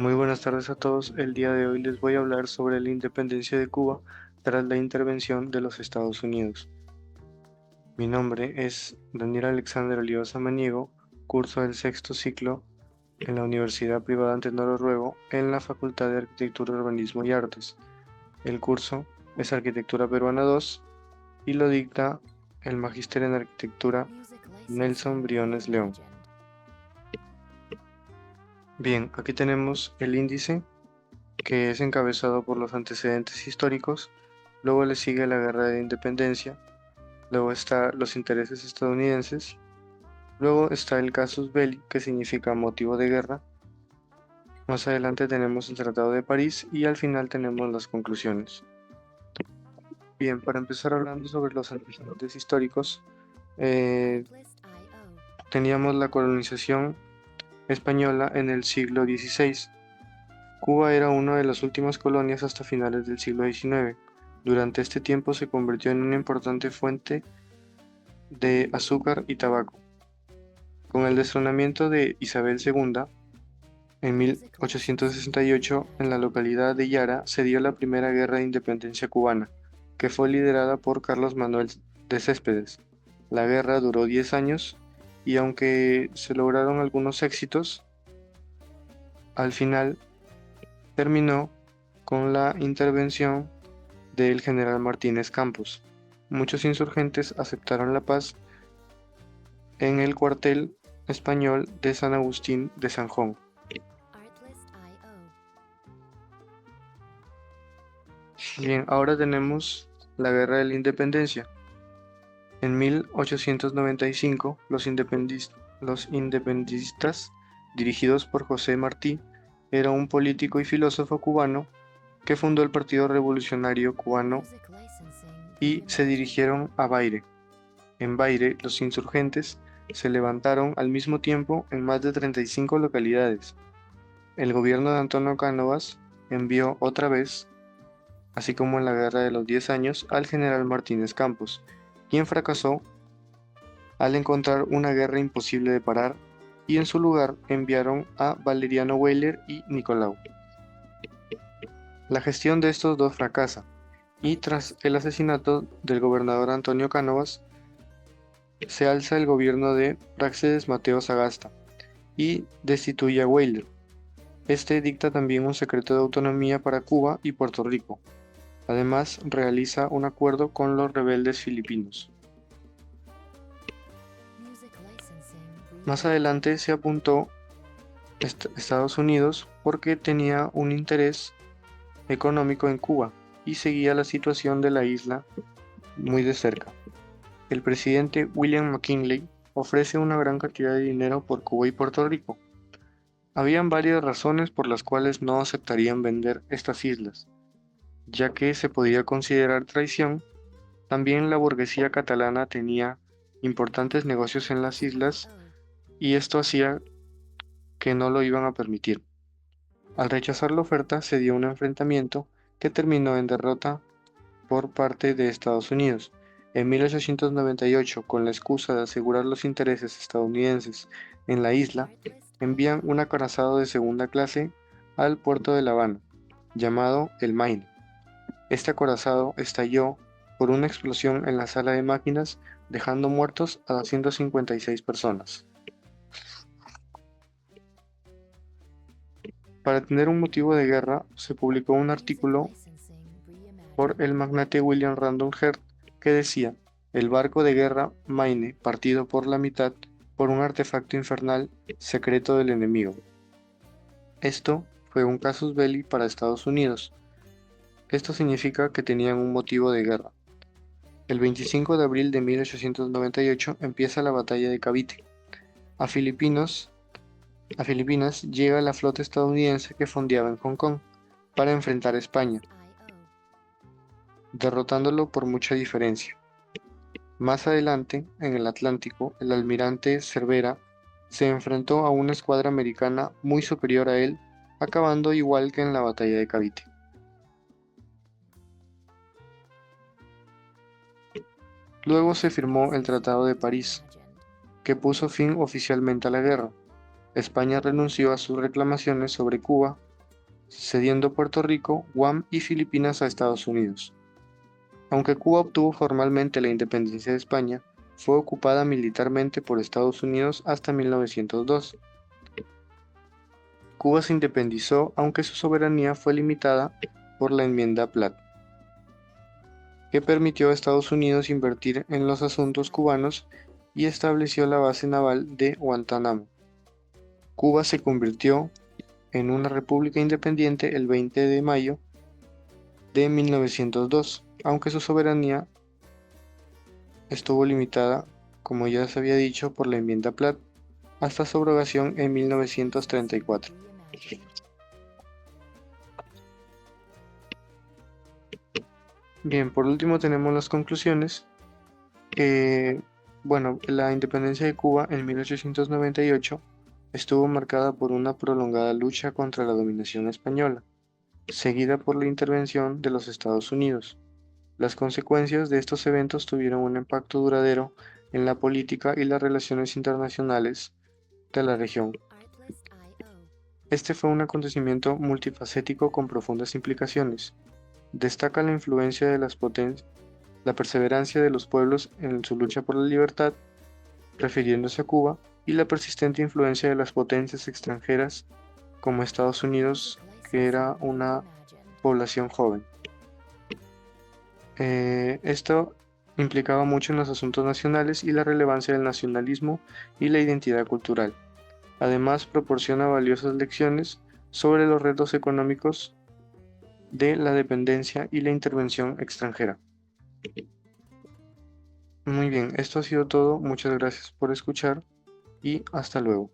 Muy buenas tardes a todos. El día de hoy les voy a hablar sobre la independencia de Cuba tras la intervención de los Estados Unidos. Mi nombre es Daniel Alexander Oliva Samaniego, curso del sexto ciclo en la Universidad Privada Antenor Noruego en la Facultad de Arquitectura, Urbanismo y Artes. El curso es Arquitectura Peruana 2 y lo dicta el Magíster en Arquitectura Nelson Briones León. Bien, aquí tenemos el índice que es encabezado por los antecedentes históricos, luego le sigue la Guerra de Independencia, luego está los intereses estadounidenses, luego está el casus belli, que significa motivo de guerra, más adelante tenemos el Tratado de París y al final tenemos las conclusiones. Bien, para empezar hablando sobre los antecedentes históricos, eh, teníamos la colonización española en el siglo XVI. Cuba era una de las últimas colonias hasta finales del siglo XIX. Durante este tiempo se convirtió en una importante fuente de azúcar y tabaco. Con el destronamiento de Isabel II en 1868, en la localidad de Yara se dio la primera guerra de independencia cubana, que fue liderada por Carlos Manuel de Céspedes. La guerra duró 10 años y aunque se lograron algunos éxitos, al final terminó con la intervención del general Martínez Campos. Muchos insurgentes aceptaron la paz en el cuartel español de San Agustín de Sanjón. Bien, ahora tenemos la Guerra de la Independencia. En 1895, los independistas, dirigidos por José Martí, era un político y filósofo cubano que fundó el Partido Revolucionario Cubano y se dirigieron a Baire. En Baire, los insurgentes se levantaron al mismo tiempo en más de 35 localidades. El gobierno de Antonio Cánovas envió otra vez, así como en la Guerra de los 10 años, al general Martínez Campos, quien fracasó al encontrar una guerra imposible de parar, y en su lugar enviaron a Valeriano Weyler y Nicolau. La gestión de estos dos fracasa, y tras el asesinato del gobernador Antonio Cánovas, se alza el gobierno de Práxedes Mateo Sagasta y destituye a Weyler. Este dicta también un secreto de autonomía para Cuba y Puerto Rico. Además, realiza un acuerdo con los rebeldes filipinos. Más adelante se apuntó Estados Unidos porque tenía un interés económico en Cuba y seguía la situación de la isla muy de cerca. El presidente William McKinley ofrece una gran cantidad de dinero por Cuba y Puerto Rico. Habían varias razones por las cuales no aceptarían vender estas islas, ya que se podía considerar traición. También la burguesía catalana tenía importantes negocios en las islas y esto hacía que no lo iban a permitir. Al rechazar la oferta se dio un enfrentamiento que terminó en derrota por parte de Estados Unidos. En 1898, con la excusa de asegurar los intereses estadounidenses en la isla, envían un acorazado de segunda clase al puerto de La Habana, llamado el Maine. Este acorazado estalló por una explosión en la sala de máquinas, dejando muertos a 256 personas. Para tener un motivo de guerra, se publicó un artículo por el magnate William Randolph Hearst que decía: el barco de guerra Maine partido por la mitad por un artefacto infernal secreto del enemigo. Esto fue un casus belli para Estados Unidos. Esto significa que tenían un motivo de guerra. El 25 de abril de 1898 empieza la batalla de Cavite. A Filipinas llega la flota estadounidense que fondeaba en Hong Kong para enfrentar a España, derrotándolo por mucha diferencia. Más adelante, en el Atlántico, el almirante Cervera se enfrentó a una escuadra americana muy superior a él, acabando igual que en la batalla de Cavite. Luego se firmó el Tratado de París, que puso fin oficialmente a la guerra. España renunció a sus reclamaciones sobre Cuba cediendo Puerto Rico, Guam y Filipinas a Estados Unidos. Aunque Cuba obtuvo formalmente la independencia de España, fue ocupada militarmente por Estados Unidos hasta 1902. Cuba se independizó aunque su soberanía fue limitada por la Enmienda Platt, que permitió a Estados Unidos invertir en los asuntos cubanos y estableció la base naval de Guantánamo. Cuba se convirtió en una república independiente el 20 de mayo de 1902, aunque su soberanía estuvo limitada, como ya se había dicho, por la Enmienda Platt, hasta su abrogación en 1934. Bien, por último tenemos las conclusiones. Bueno, la independencia de Cuba en 1898 estuvo marcada por una prolongada lucha contra la dominación española, seguida por la intervención de los Estados Unidos. Las consecuencias de estos eventos tuvieron un impacto duradero en la política y las relaciones internacionales de la región. Este fue un acontecimiento multifacético con profundas implicaciones. Destaca la influencia de las potencias, la perseverancia de los pueblos en su lucha por la libertad, refiriéndose a Cuba, y la persistente influencia de las potencias extranjeras como Estados Unidos, que era una población joven. Esto implicaba mucho en los asuntos nacionales y la relevancia del nacionalismo y la identidad cultural. Además, proporciona valiosas lecciones sobre los retos económicos de la dependencia y la intervención extranjera. Muy bien, esto ha sido todo. Muchas gracias por escuchar y hasta luego.